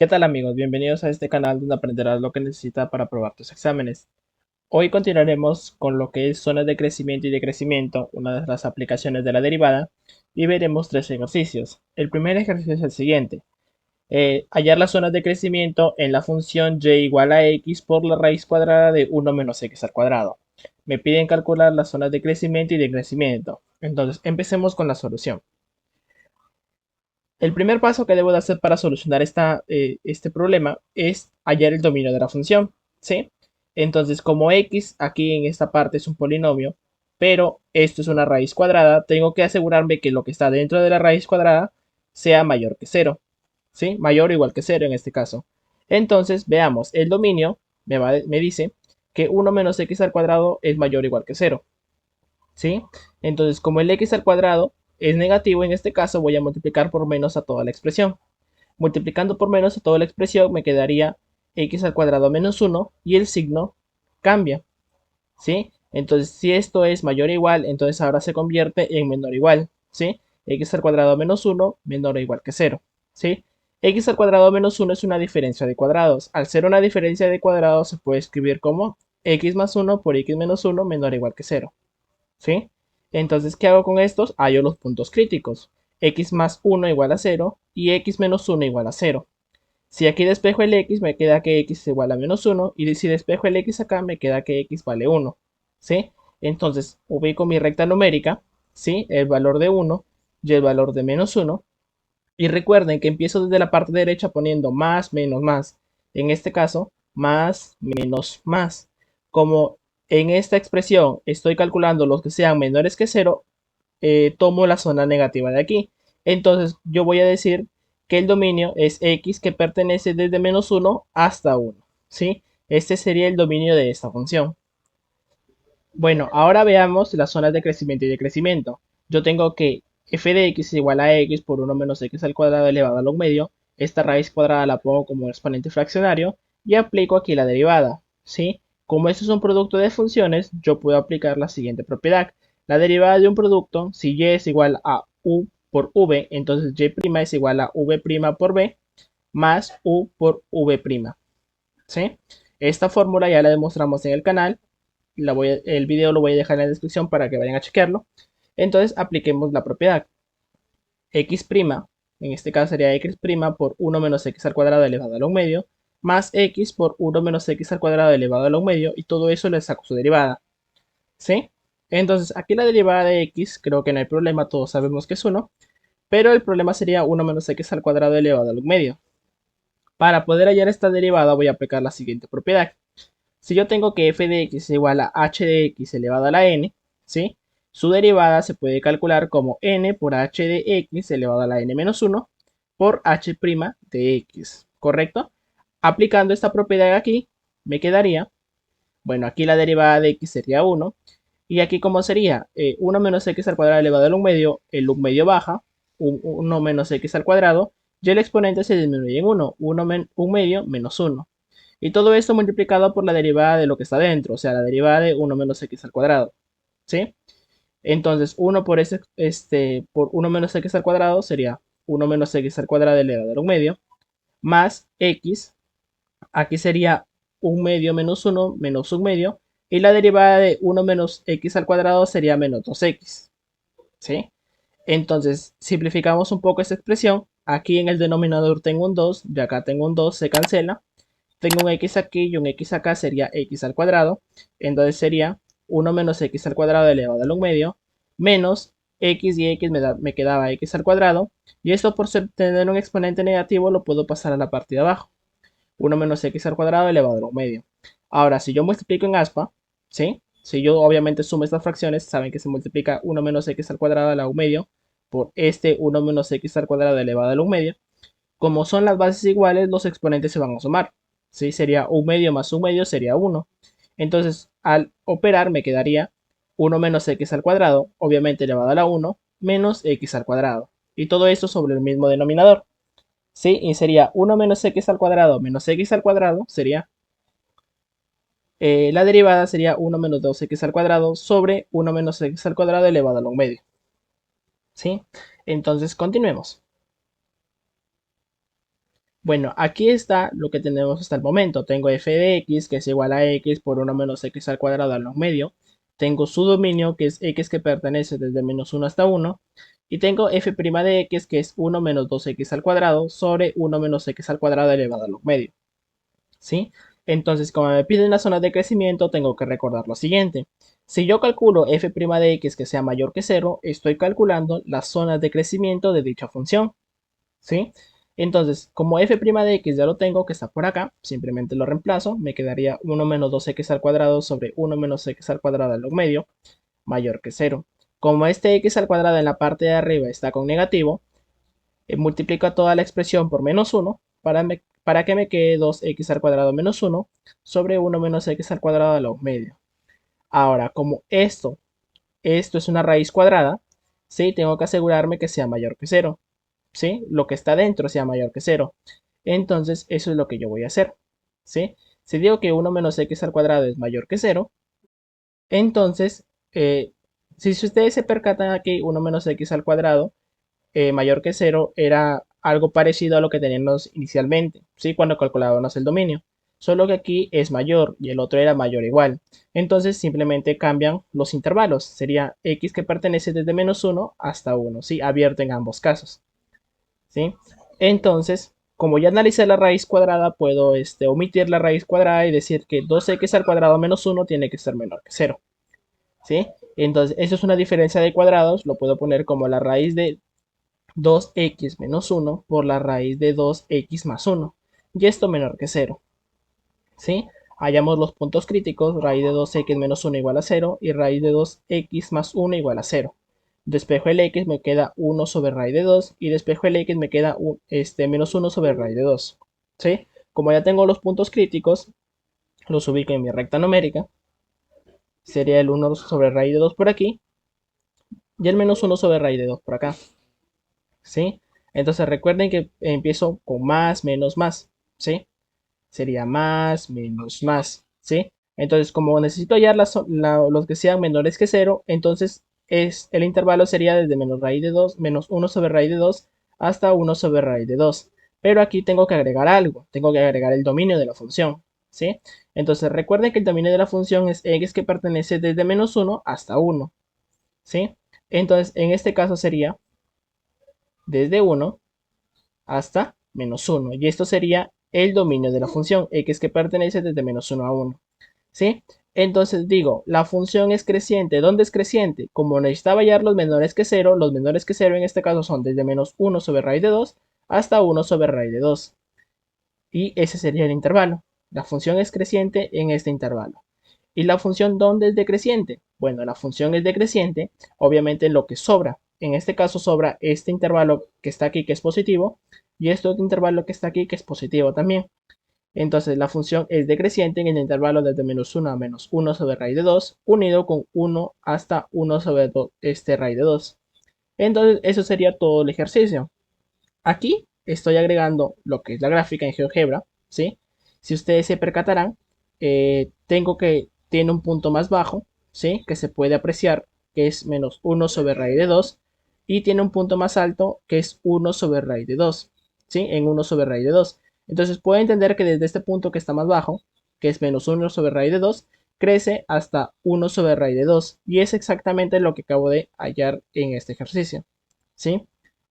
¿Qué tal amigos? Bienvenidos a este canal donde aprenderás lo que necesitas para aprobar tus exámenes. Hoy continuaremos con lo que es zonas de crecimiento y decrecimiento, una de las aplicaciones de la derivada, y veremos tres ejercicios. El primer ejercicio es el siguiente. Hallar las zonas de crecimiento en la función y igual a x por la raíz cuadrada de 1 menos x al cuadrado. Me piden calcular las zonas de crecimiento y decrecimiento. Entonces, empecemos con la solución. El primer paso que debo de hacer para solucionar este problema es hallar el dominio de la función, ¿sí? Entonces, como x aquí en esta parte es un polinomio, pero esto es una raíz cuadrada, tengo que asegurarme que lo que está dentro de la raíz cuadrada sea mayor que cero, ¿sí? Mayor o igual que cero en este caso. Entonces, veamos, el dominio me dice que 1 menos x al cuadrado es mayor o igual que cero. ¿Sí? Entonces, como el x al cuadrado es negativo, en este caso voy a multiplicar por menos a toda la expresión. Multiplicando por menos a toda la expresión me quedaría x al cuadrado menos 1 y el signo cambia, ¿sí? Entonces, si esto es mayor o igual, entonces ahora se convierte en menor o igual, ¿sí? X al cuadrado menos 1 menor o igual que cero, ¿sí? X al cuadrado menos 1 es una diferencia de cuadrados. Al ser una diferencia de cuadrados se puede escribir como x más 1 por x menos 1 menor o igual que cero. ¿Sí? Entonces, ¿qué hago con estos? Hallo los puntos críticos. X más 1 igual a 0 y x menos 1 igual a 0. Si aquí despejo el x, me queda que x es igual a menos 1 y si despejo el x acá, me queda que x vale 1. ¿Sí? Entonces, ubico mi recta numérica, ¿sí? El valor de 1 y el valor de menos 1. Y recuerden que empiezo desde la parte derecha poniendo más, menos, más. En este caso, más, menos, más. Como en esta expresión estoy calculando los que sean menores que cero, tomo la zona negativa de aquí. Entonces yo voy a decir que el dominio es x que pertenece desde menos 1 hasta 1. ¿Sí? Este sería el dominio de esta función. Bueno, ahora veamos las zonas de crecimiento y decrecimiento. Yo tengo que f de x es igual a x por 1 menos x al cuadrado elevado a log medio. Esta raíz cuadrada la pongo como exponente fraccionario y aplico aquí la derivada, ¿sí? Como esto es un producto de funciones, yo puedo aplicar la siguiente propiedad. La derivada de un producto, si y es igual a u por v, entonces y' es igual a v' por b más u por v', ¿sí? Esta fórmula ya la demostramos en el canal, el video lo voy a dejar en la descripción para que vayan a chequearlo. Entonces apliquemos la propiedad. X', en este caso sería x' por 1 menos x al cuadrado elevado a log medio, más x por 1 menos x al cuadrado elevado a log medio, y todo eso le saco su derivada. ¿Sí? Entonces aquí la derivada de x, creo que no hay problema, todos sabemos que es 1, pero el problema sería 1 menos x al cuadrado elevado a log medio. Para poder hallar esta derivada voy a aplicar la siguiente propiedad. Si yo tengo que f de x es igual a h de x elevado a la n, ¿sí? Su derivada se puede calcular como n por h de x elevado a la n menos 1 por h' de x, ¿correcto? Aplicando esta propiedad aquí, me quedaría, bueno, aquí la derivada de x sería 1, y aquí como sería 1 menos x al cuadrado elevado al 1 medio, el 1 medio baja, 1 menos x al cuadrado, y el exponente se disminuye en 1, 1 medio menos 1. Y todo esto multiplicado por la derivada de lo que está dentro, o sea, la derivada de 1 menos x al cuadrado, ¿sí? Entonces, 1 por 1 menos x al cuadrado sería 1 menos x al cuadrado elevado a un medio, más x, aquí sería 1 medio menos 1 medio, y la derivada de 1 menos x al cuadrado sería menos 2x, ¿sí? Entonces, simplificamos un poco esta expresión. Aquí en el denominador tengo un 2, y acá tengo un 2, se cancela. Tengo un x aquí y un x acá, sería x al cuadrado. Entonces sería 1 menos x al cuadrado elevado a un medio, menos x y x me quedaba x al cuadrado. Y esto por tener un exponente negativo lo puedo pasar a la parte de abajo. 1 menos x al cuadrado elevado a un medio. Ahora, si yo multiplico en aspa, ¿sí? Si yo obviamente sumo estas fracciones, saben que se multiplica 1 menos x al cuadrado a la 1 medio por este 1 menos x al cuadrado elevado a la 1 medio. Como son las bases iguales, los exponentes se van a sumar. ¿Sí? Sería 1 medio más 1 medio sería 1. Entonces, al operar me quedaría 1 menos x al cuadrado, obviamente elevado a la 1, menos x al cuadrado. Y todo esto sobre el mismo denominador. ¿Sí? Y sería 1 menos x al cuadrado menos x al cuadrado, sería la derivada sería 1 menos 2x al cuadrado sobre 1 menos x al cuadrado elevado a la 1 medio. ¿Sí? Entonces, continuemos. Bueno, aquí está lo que tenemos hasta el momento. Tengo f de x, que es igual a x por 1 menos x al cuadrado al log medio. Tengo su dominio, que es x que pertenece desde menos 1 hasta 1. Y tengo f' de x, que es 1 menos 2x al cuadrado sobre 1 menos x al cuadrado elevado al log medio. ¿Sí? Entonces, como me piden las zonas de crecimiento, tengo que recordar lo siguiente. Si yo calculo f' de x que sea mayor que 0, estoy calculando las zonas de crecimiento de dicha función. ¿Sí? Entonces, como f' de x ya lo tengo, que está por acá, simplemente lo reemplazo, me quedaría 1 menos 2x al cuadrado sobre 1 menos x al cuadrado al log medio, mayor que 0. Como este x al cuadrado en la parte de arriba está con negativo, multiplico toda la expresión por menos 1 para que me quede 2x al cuadrado menos 1 sobre 1 menos x al cuadrado al log medio. Ahora, como esto es una raíz cuadrada, ¿sí? Tengo que asegurarme que sea mayor que 0. ¿Sí? Lo que está dentro sea mayor que 0. Entonces, eso es lo que yo voy a hacer, ¿sí? Si digo que 1 menos x al cuadrado es mayor que 0, entonces, eh, si ustedes se percatan aquí, 1 menos x al cuadrado mayor que 0 era algo parecido a lo que teníamos inicialmente, ¿sí? Cuando calculábamos el dominio. Solo que aquí es mayor y el otro era mayor o igual. Entonces simplemente cambian los intervalos. Sería x que pertenece desde menos 1 hasta 1, ¿sí? Abierto en ambos casos. ¿Sí? Entonces, como ya analicé la raíz cuadrada, puedo omitir la raíz cuadrada y decir que 2x al cuadrado menos 1 tiene que ser menor que 0. ¿Sí? Entonces, eso es una diferencia de cuadrados. Lo puedo poner como la raíz de 2x menos 1 por la raíz de 2x más 1. Y esto menor que 0. ¿Sí? Hallamos los puntos críticos, raíz de 2x menos 1 igual a 0 y raíz de 2x más 1 igual a 0. Despejo el x, me queda 1 sobre raíz de 2 y despejo el x me queda menos 1 sobre raíz de 2. ¿Sí? Como ya tengo los puntos críticos, los ubico en mi recta numérica. Sería el 1 sobre raíz de 2 por aquí y el menos 1 sobre raíz de 2 por acá. ¿Sí? Entonces recuerden que empiezo con más, menos, más. ¿Sí? Sería más, menos, más, ¿sí? Entonces, como necesito hallar los que sean menores que 0, entonces el intervalo sería desde menos raíz de 2, menos 1 sobre raíz de 2, hasta 1 sobre raíz de 2. Pero aquí tengo que agregar algo, tengo que agregar el dominio de la función, ¿sí? Entonces, recuerden que el dominio de la función es x que pertenece desde menos 1 hasta 1, ¿sí? Entonces, en este caso sería desde 1 hasta menos 1. Y esto sería el dominio de la función x que pertenece desde menos 1 a 1. ¿Sí? Entonces digo, la función es creciente. ¿Dónde es creciente? Como necesitaba hallar los menores que 0 en este caso son desde menos 1 sobre raíz de 2 hasta 1 sobre raíz de 2. Y ese sería el intervalo. La función es creciente en este intervalo. ¿Y la función dónde es decreciente? Bueno, la función es decreciente, obviamente lo que sobra. En este caso sobra este intervalo que está aquí, que es positivo, y este otro intervalo que está aquí, que es positivo también. Entonces la función es decreciente en el intervalo desde menos 1 a menos 1 sobre raíz de 2, unido con 1 hasta 1 sobre raíz de 2. Entonces eso sería todo el ejercicio. Aquí estoy agregando lo que es la gráfica en GeoGebra, ¿sí? Si ustedes se percatarán, tengo que tiene un punto más bajo, ¿sí? Que se puede apreciar, que es menos 1 sobre raíz de 2, y tiene un punto más alto, que es 1 sobre raíz de 2, ¿sí? En 1 sobre raíz de 2. Entonces puedo entender que desde este punto que está más bajo, que es menos 1 sobre raíz de 2, crece hasta 1 sobre raíz de 2, y es exactamente lo que acabo de hallar en este ejercicio, ¿sí?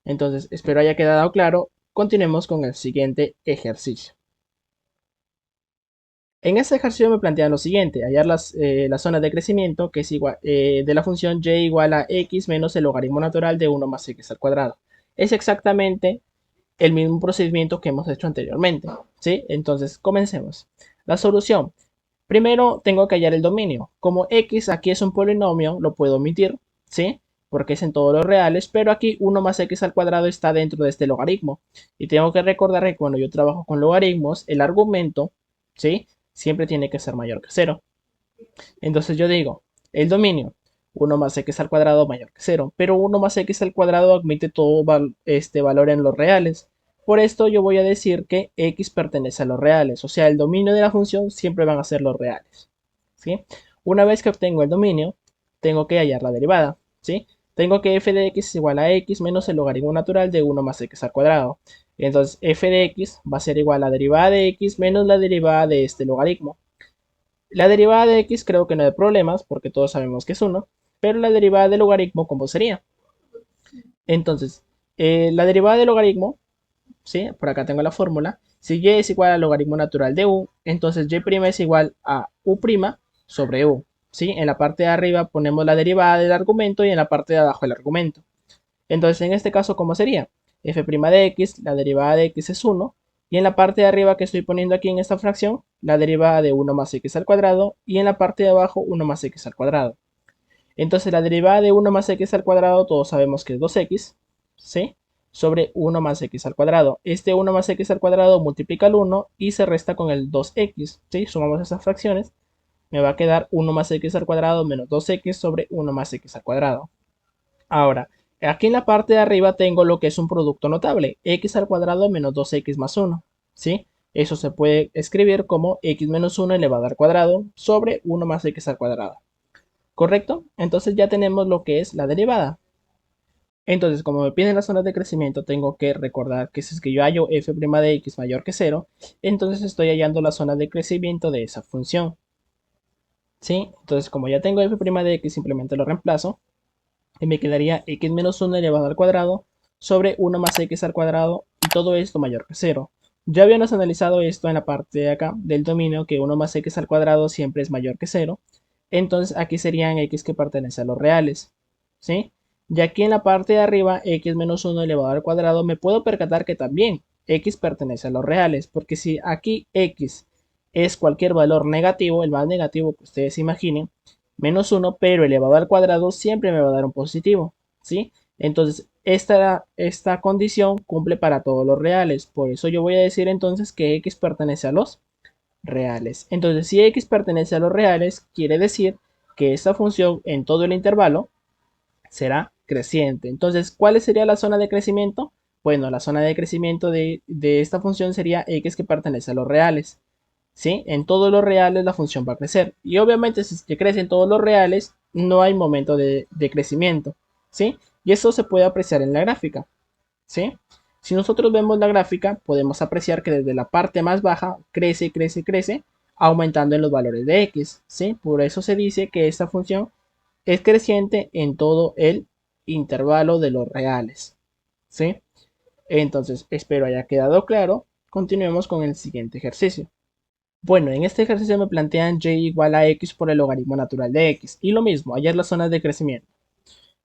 Entonces, espero haya quedado claro. Continuemos con el siguiente ejercicio. En este ejercicio me plantean lo siguiente, hallar las zonas de crecimiento que es igual, de la función y igual a x menos el logaritmo natural de 1 más x al cuadrado. Es exactamente el mismo procedimiento que hemos hecho anteriormente, ¿sí? Entonces, comencemos. La solución. Primero tengo que hallar el dominio. Como x aquí es un polinomio, lo puedo omitir, ¿sí? Porque es en todos los reales, pero aquí 1 más x al cuadrado está dentro de este logaritmo. Y tengo que recordar que cuando yo trabajo con logaritmos, el argumento, ¿sí? Siempre tiene que ser mayor que 0. Entonces yo digo, el dominio, 1 más x al cuadrado mayor que 0, pero 1 más x al cuadrado admite todo este valor en los reales. Por esto yo voy a decir que x pertenece a los reales, o sea, el dominio de la función siempre van a ser los reales, ¿sí? Una vez que obtengo el dominio, tengo que hallar la derivada, ¿sí? tengo que f de x es igual a x menos el logaritmo natural de 1 más x al cuadrado. Entonces f de x va a ser igual a la derivada de x menos la derivada de este logaritmo. La derivada de x creo que no hay problemas porque todos sabemos que es 1, pero la derivada del logaritmo, ¿cómo sería? Entonces, la derivada del logaritmo, ¿sí? Por acá tengo la fórmula. Si y es igual al logaritmo natural de u, entonces y' es igual a u' sobre u. ¿Sí? En la parte de arriba ponemos la derivada del argumento y en la parte de abajo el argumento. Entonces, en este caso, ¿cómo sería? F' de x, la derivada de x es 1, y en la parte de arriba que estoy poniendo aquí en esta fracción, la derivada de 1 más x al cuadrado, y en la parte de abajo 1 más x al cuadrado. Entonces la derivada de 1 más x al cuadrado, todos sabemos que es 2x, ¿sí? Sobre 1 más x al cuadrado. Este 1 más x al cuadrado multiplica el 1 y se resta con el 2x, ¿sí? Sumamos esas fracciones, me va a quedar 1 más x al cuadrado menos 2x sobre 1 más x al cuadrado. Ahora, aquí en la parte de arriba tengo lo que es un producto notable, x al cuadrado menos 2x más 1, ¿sí? Eso se puede escribir como x menos 1 elevado al cuadrado sobre 1 más x al cuadrado. ¿Correcto? Entonces ya tenemos lo que es la derivada. Entonces, como me piden las zonas de crecimiento, tengo que recordar que si es que yo hallo f' de x mayor que 0, entonces estoy hallando la zona de crecimiento de esa función. ¿Sí? Entonces, como ya tengo f' de x, simplemente lo reemplazo y me quedaría x menos 1 elevado al cuadrado sobre 1 más x al cuadrado y todo esto mayor que 0. Ya habíamos analizado esto en la parte de acá del dominio, que 1 más x al cuadrado siempre es mayor que 0. Entonces aquí serían x que pertenecen a los reales, ¿sí? Y aquí en la parte de arriba, x menos 1 elevado al cuadrado, me puedo percatar que también x pertenece a los reales, porque si aquí x es cualquier valor negativo, el más negativo que ustedes imaginen, menos 1, pero elevado al cuadrado siempre me va a dar un positivo, ¿sí? Entonces, esta condición cumple para todos los reales. Por eso yo voy a decir entonces que x pertenece a los reales. Entonces, si x pertenece a los reales, quiere decir que esta función en todo el intervalo será creciente. Entonces, ¿cuál sería la zona de crecimiento? Bueno, la zona de crecimiento de esta función sería x que pertenece a los reales. ¿Sí? En todos los reales la función va a crecer. Y obviamente si se crecen todos los reales, no hay momento de crecimiento. ¿Sí? Y eso se puede apreciar en la gráfica. ¿Sí? Si nosotros vemos la gráfica, podemos apreciar que desde la parte más baja crece, crece, crece, aumentando en los valores de x. ¿Sí? Por eso se dice que esta función es creciente en todo el intervalo de los reales. ¿Sí? Entonces, espero haya quedado claro. Continuemos con el siguiente ejercicio. Bueno, en este ejercicio me plantean y igual a x por el logaritmo natural de x. Y lo mismo, hallar las zonas de crecimiento.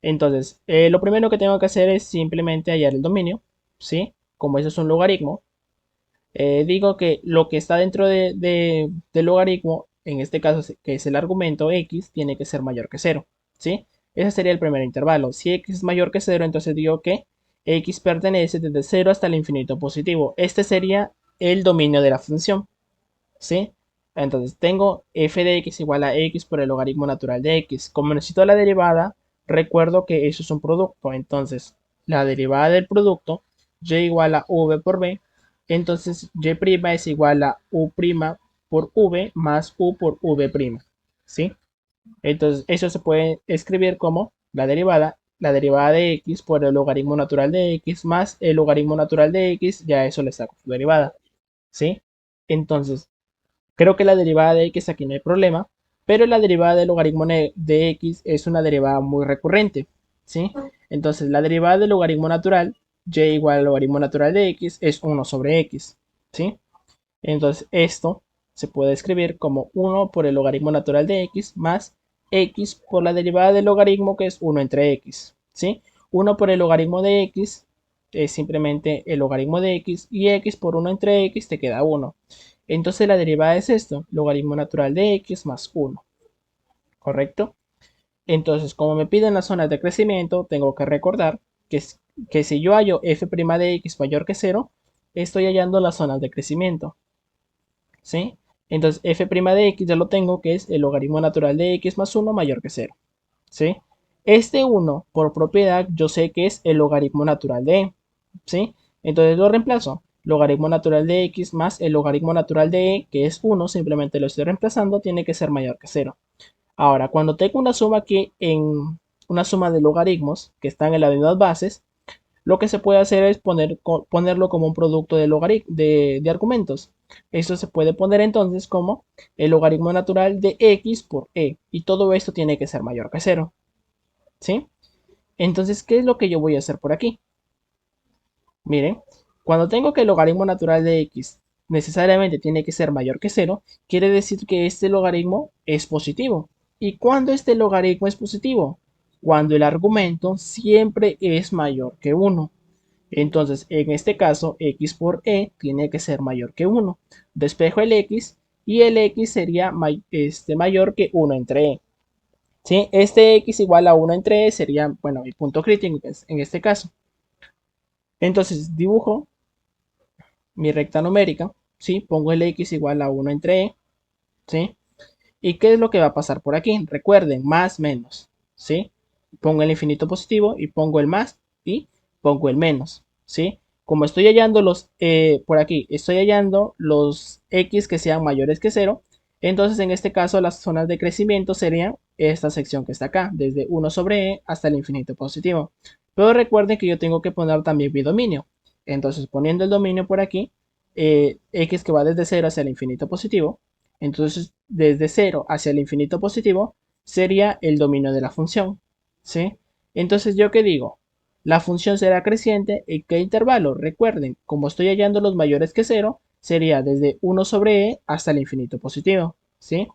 Entonces, lo primero que tengo que hacer es simplemente hallar el dominio, ¿sí? Como eso es un logaritmo, digo que lo que está dentro del logaritmo, en este caso que es el argumento x, tiene que ser mayor que 0, ¿sí? Ese sería el primer intervalo. Si x es mayor que 0, entonces digo que x pertenece desde 0 hasta el infinito positivo. Este sería el dominio de la función. ¿Sí? Entonces tengo f de x igual a x por el logaritmo natural de x. Como necesito la derivada, recuerdo que eso es un producto. Entonces, la derivada del producto, y igual a v por b. Entonces, y' es igual a u' por v más u por v'. ¿Sí? Entonces, eso se puede escribir como la derivada de x por el logaritmo natural de x más el logaritmo natural de x, ya eso le saco su derivada. ¿Sí? Entonces, creo que la derivada de x aquí no hay problema, pero la derivada del logaritmo de x es una derivada muy recurrente, ¿sí? Entonces, la derivada del logaritmo natural, y igual al logaritmo natural de x, es 1 sobre x, ¿sí? Entonces, esto se puede escribir como 1 por el logaritmo natural de x más x por la derivada del logaritmo, que es 1 entre x, ¿sí? 1 por el logaritmo de x es simplemente el logaritmo de x y x por 1 entre x te queda 1. Entonces la derivada es esto, logaritmo natural de x más 1, ¿correcto? Entonces, como me piden las zonas de crecimiento, tengo que recordar que si yo hallo f' de x mayor que 0, estoy hallando las zonas de crecimiento, ¿sí? Entonces, f' de x ya lo tengo, que es el logaritmo natural de x más 1 mayor que 0, ¿sí? Este 1, por propiedad, yo sé que es el logaritmo natural de e, ¿sí? Entonces lo reemplazo. Logaritmo natural de x más el logaritmo natural de e, que es 1, simplemente lo estoy reemplazando, tiene que ser mayor que 0. Ahora, cuando tengo una suma aquí en una suma de logaritmos que están en las mismas bases, lo que se puede hacer es ponerlo como un producto de argumentos. Esto se puede poner entonces como el logaritmo natural de x por e. Y todo esto tiene que ser mayor que cero. ¿Sí? Entonces, ¿qué es lo que yo voy a hacer por aquí? Miren, cuando tengo que el logaritmo natural de x necesariamente tiene que ser mayor que cero, quiere decir que este logaritmo es positivo. ¿Y cuándo este logaritmo es positivo? Cuando el argumento siempre es mayor que 1. Entonces, en este caso, x por e tiene que ser mayor que 1. Despejo el x y el x sería mayor que 1 entre e. ¿Sí? Este x igual a 1 entre e sería, bueno, mi punto crítico en este caso. Entonces, dibujo mi recta numérica, ¿sí? Pongo el x igual a 1 entre e, ¿sí? ¿Y qué es lo que va a pasar por aquí? Recuerden, más, menos, ¿sí? Pongo el infinito positivo y pongo el más y pongo el menos, ¿sí? Como estoy hallando por aquí, estoy hallando los x que sean mayores que cero, entonces en este caso las zonas de crecimiento serían esta sección que está acá, desde 1 sobre e hasta el infinito positivo. Pero recuerden que yo tengo que poner también mi dominio. Entonces poniendo el dominio por aquí, x que va desde 0 hacia el infinito positivo, entonces, desde 0 hacia el infinito positivo sería el dominio de la función, ¿sí? Entonces, ¿yo qué digo? La función será creciente. ¿En qué intervalo? Recuerden, como estoy hallando los mayores que 0, sería desde 1 sobre e hasta el infinito positivo, ¿sí?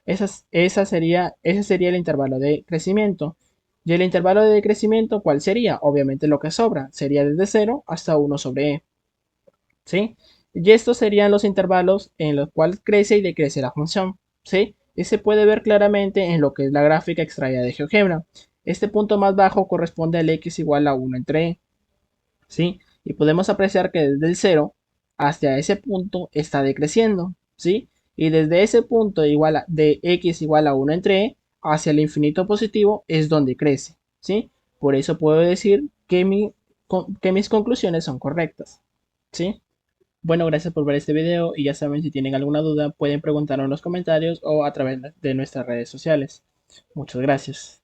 Ese sería el intervalo de crecimiento. ¿Y el intervalo de crecimiento cuál sería? Obviamente lo que sobra. Sería desde 0 hasta 1 sobre e. ¿Sí? Y estos serían los intervalos en los cuales crece y decrece la función, ¿sí? Y se puede ver claramente en lo que es la gráfica extraída de GeoGebra. Este punto más bajo corresponde al x igual a 1 entre e, ¿sí? Y podemos apreciar que desde el 0 hasta ese punto está decreciendo, ¿sí? Y desde ese punto de x igual a 1 entre e hacia el infinito positivo es donde crece, ¿sí? Por eso puedo decir que mis conclusiones son correctas, ¿sí? Bueno, gracias por ver este video y ya saben, si tienen alguna duda pueden preguntarnos en los comentarios o a través de nuestras redes sociales. Muchas gracias.